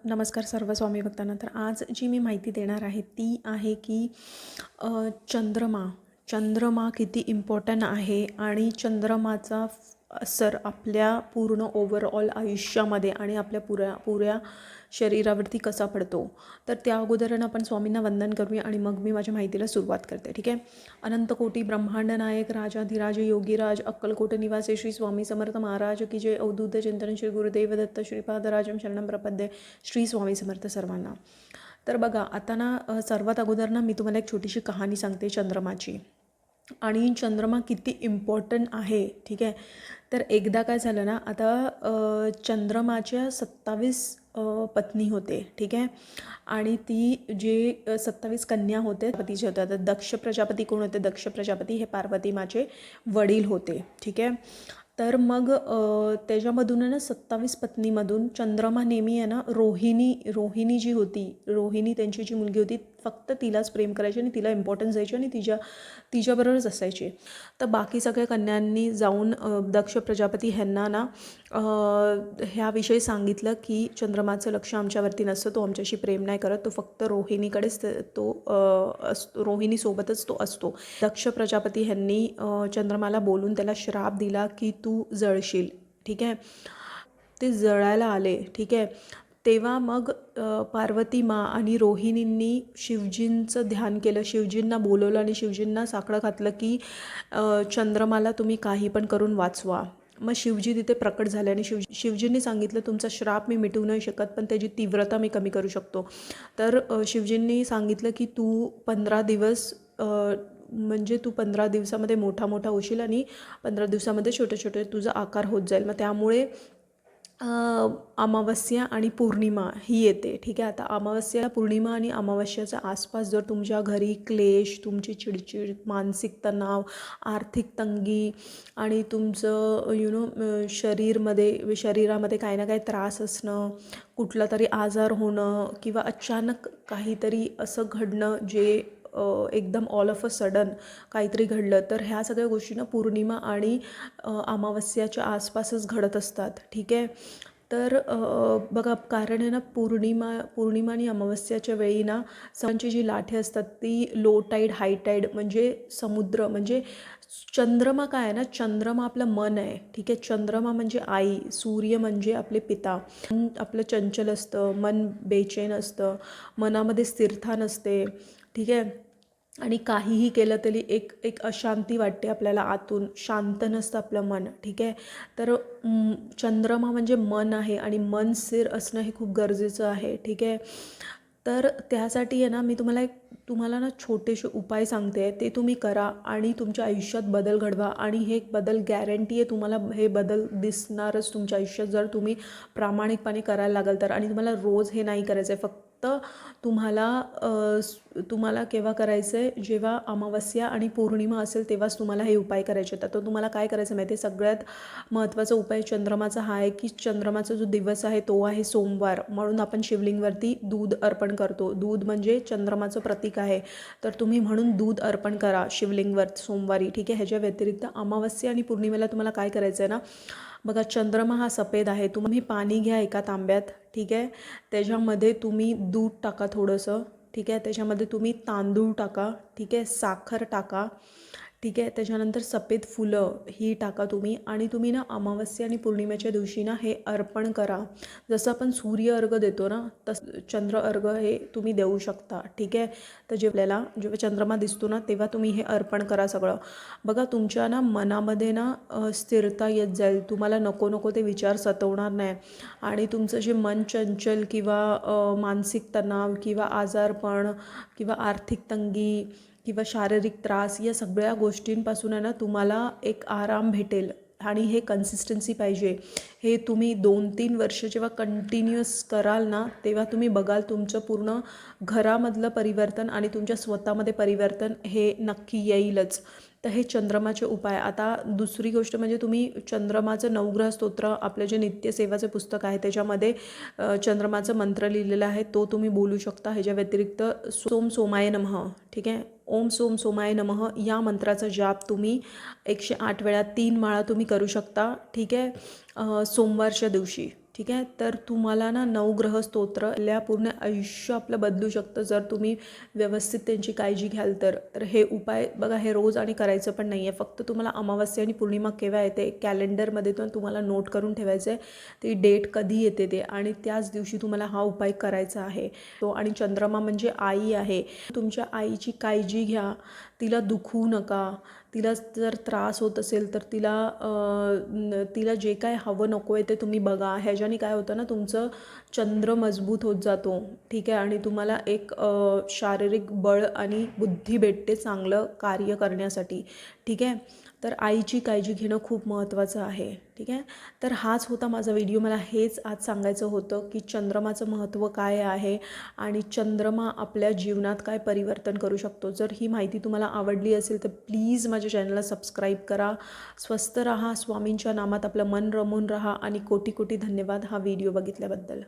नमस्कार सर्व स्वामी भक्तांना. तर आज जी मी माहिती देणार आहे ती आहे की चंद्रमा किती इम्पॉर्टंट आहे आणि चंद्रमाचा असर आपल्या पूर्ण ओव्हरऑल आयुष्यामध्ये आणि आपल्या पुऱ्या शरीरावरती कसा पडतो. तर त्या अगोदर आपण स्वामींना वंदन करूया आणि मग मी माझ्या माहितीला सुरुवात करते. ठीक आहे. अनंतकोटी ब्रह्मांड नायक राजाधिराज योगीराज अक्कलकोट निवासी श्री स्वामी समर्थ महाराज की जय. अवधूत चिंतन श्री गुरुदेव दत्त श्रीपादराजम शरणं प्रपद्ये. श्री स्वामी समर्थ सर्वांना. तर बघा आता ना सर्वात अगोदर ना मी तुम्हाला एक छोटीशी कहाणी सांगते चंद्रमाची आणि चंद्रमा किती इम्पॉर्टंट आहे. ठीक आहे. तर एकदा काय झालं ना, आता चंद्रमाच्या 27 पत्नी होते. ठीक आहे. आणि ती जे 27 कन्या होते पतीचे होते. आता दक्ष प्रजापती कोण होते? दक्ष प्रजापती हे पार्वती माचे वडील होते. ठीक आहे. तर मग त्याच्यामधून ना 27 पत्नीमधून चंद्रमा नेहमी आहे ना रोहिणी जी होती, रोहिणी त्यांची जी मुलगी होती फक्त तिलाच प्रेम करायची आणि तिला इम्पॉर्टन्स द्यायची आणि तिच्याबरोबरच असायची. तर बाकी सगळ्या कन्यांनी जाऊन दक्ष प्रजापती ह्यांना ना ह्याविषयी सांगितलं की चंद्रमाचं लक्ष आमच्यावरती नसतं, तो आमच्याशी प्रेम नाही करत, तो फक्त रोहिणीकडेच रोहिणीसोबतच तो असतो. दक्ष प्रजापती ह्यांनी चंद्रमाला बोलून त्याला श्राप दिला की तू जळशील. ठीक आहे. ते जळायला आले. ठीक आहे. तेव्हा मग पार्वती मा आणि रोहिणींनी शिवजींचं ध्यान केलं, शिवजींना बोलवलं आणि शिवजींना साकडं घातलं की चंद्रमाला तुम्ही काही पण करून वाचवा. मग शिवजी तिथे प्रकट झाले आणि शिवजींनी सांगितलं तुमचा श्राप मी मिटवू नाही शकत पण त्याची तीव्रता मी कमी करू शकतो. तर शिवजींनी सांगितलं की तू 15 दिवस म्हणजे तू 15 दिवसामध्ये मोठा होशील आणि 15 दिवसामध्ये छोटे तुझा आकार होत जाईल. मग त्यामुळे अमावस्या आणि पौर्णिमा ही येते. ठीक आहे. आता अमावस्या, पौर्णिमा आणि अमावस्याच्या आसपास जर तुमच्या घरी क्लेश, तुमची चिडचिड, मानसिक तणाव, आर्थिक तंगी आणि तुमचं शरीरामध्ये काही ना काही त्रास असणं, कुठला तरी आजार होणं किंवा अचानक काहीतरी असं घडणं जे एकदम ऑल ऑफ अ सडन काहीतरी घडलं, तर ह्या सगळ्या गोष्टी ना पौर्णिमा आणि अमावस्याच्या आसपासच घडत असतात. ठीक आहे. तर बघा कारण आहे ना पौर्णिमा आणि अमावस्याच्या वेळी ना सणांची जी लाटे असतात ती लो टाईड हाय टाईड म्हणजे समुद्र म्हणजे चंद्रमा काय आहे ना, चंद्रमा आपलं मन आहे. ठीक आहे. चंद्रमा म्हणजे आई, सूर्य म्हणजे आपले पिता. मन आपलं चंचल असतं, मन बेचैन असतं, मनामध्ये स्थिरता नसते. ठीक आहे. आणि काहीही केलं तरी एक अशांती वाटते आपल्याला आतून, शांत नसतं आपलं मन. ठीक आहे. तर चंद्रमा म्हणजे मन आहे आणि मन स्थिर असणं हे खूप गरजेचं आहे. ठीक आहे. तर त्यासाठी आहे ना मी तुम्हाला ना छोटेसे उपाय सांगते, ते तुम्ही करा आणि तुमच्या आयुष्यात बदल घडवा आणि हे बदल गॅरंटी आहे तुम्हाला हे बदल दिसणारच तुमच्या आयुष्यात जर तुम्ही प्रामाणिकपणे करायला लागाल तर. आणि तुम्हाला रोज हे नाही करायचं आहे, फक्त तुम्हाला केव्हा करायचं आहे, जेव्हा अमावस्या आणि पौर्णिमा असेल तेव्हाच तुम्हाला हे उपाय करायचे आहेत. तर तुम्हाला काय करायचं माहिती आहे, सगळ्यात महत्त्वाचा उपाय चंद्रमाचा हा आहे की चंद्रमाचा जो दिवस आहे तो आहे सोमवार, म्हणून आपण शिवलिंगवरती दूध अर्पण करतो. दूध म्हणजे चंद्रमाचं प्रतीक आहे, तर तुम्ही म्हणून दूध अर्पण करा शिवलिंगवर सोमवारी. ठीक आहे. ह्याच्या व्यतिरिक्त अमावस्या आणि पौर्णिमेला तुम्हाला काय करायचं आहे ना, बघा चंद्रमा हा सफेद आहे, तुम्ही पाणी घ्या एका तांब्यात. ठीक आहे. त्याच्यामध्ये तुम्ही दूध टाका थोडंसं. ठीक आहे. त्याच्यामध्ये तुम्ही तांदूळ टाका. ठीक आहे. साखर टाका. ठीक आहे. त्याच्यानंतर सफेद फुलं ही टाका तुम्ही आणि तुम्ही ना अमावस्या आणि पौर्णिमेच्या दिवशी ना हे अर्पण करा. जसं आपण सूर्य अर्घ देतो ना तसं चंद्र अर्घ हे तुम्ही देऊ शकता. ठीक आहे. तर जेव्हा चंद्रमा दिसतो ना तेव्हा तुम्ही हे अर्पण करा सगळं. बघा तुमच्या ना मनामध्ये ना स्थिरता येत जाईल, तुम्हाला नको ते विचार सतवणार नाही आणि तुमचं जे मन चंचल किंवा मानसिक तणाव किंवा आजारपण किंवा आर्थिक तंगी किंवा शारीरिक त्रास या सगळ्या गोष्टींपासून आहे ना तुम्हाला एक आराम भेटेल. आणि हे कन्सिस्टन्सी पाहिजे. हे तुम्ही 2-3 वर्ष जेव्हा कंटिन्युअस कराल ना तेव्हा तुम्ही बघाल तुमचं पूर्ण घरामधलं परिवर्तन आणि तुमच्या स्वतःमध्ये परिवर्तन हे नक्की येईलच. तर हे चंद्रमाचे उपाय. आता दुसरी गोष्ट म्हणजे तुम्ही चंद्रमाचं नवग्रह स्तोत्र आपलं जे नित्यसेवाचं पुस्तक आहे त्याच्यामध्ये चंद्रमाचं मंत्र लिहिलेला आहे तो तुम्ही बोलू शकता. ह्याच्या व्यतिरिक्त सोम सोमाय नमः. ठीक आहे. ओम सोम सोमाय नमः या मंत्राचा जाप तुम्ही 108 वेळा 3 माळा तुम्ही करू शकता. ठीक आहे. सोमवारच्या दिवशी. ठीक आहे. तर तुम्हाला ना नवग्रह स्तोत्र आपल्या पूर्ण आयुष्य आपलं बदलू शकतं जर तुम्ही व्यवस्थित त्यांची काळजी घ्याल तर हे उपाय बघा, हे रोज आणि करायचं पण नाही आहे. फक्त तुम्हाला अमावस्या आणि पौर्णिमा केव्हा येते कॅलेंडरमध्ये पण तुम्हाला नोट करून ठेवायचं आहे, ती डेट कधी येते ते, आणि त्याच दिवशी तुम्हाला हा उपाय करायचा आहे तो. आणि चंद्रमा म्हणजे आई आहे. तुमच्या आईची काळजी घ्या, तिला दुखवू नका. तिला जर त्रास होत असेल तर तिला जे काय हवं नको आहे ते तुम्ही बघा. ह्याच्याने काय होतं ना, तुमचं चंद्र मजबूत होत जातो. ठीक आहे. आणि तुम्हाला एक शारीरिक बळ आणि बुद्धी भेटते चांगलं कार्य करण्यासाठी. ठीक आहे. तर आईची काळजी घेणं खूप महत्त्वाचं आहे. ठीक आहे. तर हाच होता माझा व्हिडिओ. मला हेच आज सांगायचं होतं की चंद्रमाचं महत्त्व काय आहे आणि चंद्रमा आपल्या जीवनात काय परिवर्तन करू शकतो. जर ही माहिती तुम्हाला आवडली असेल तर प्लीज माझ्या चॅनलला सबस्क्राईब करा. स्वस्थ राहा, स्वामींच्या नामात आपलं मन रमून राहा, आणि कोटी कोटी धन्यवाद हा व्हिडिओ बघितल्याबद्दल.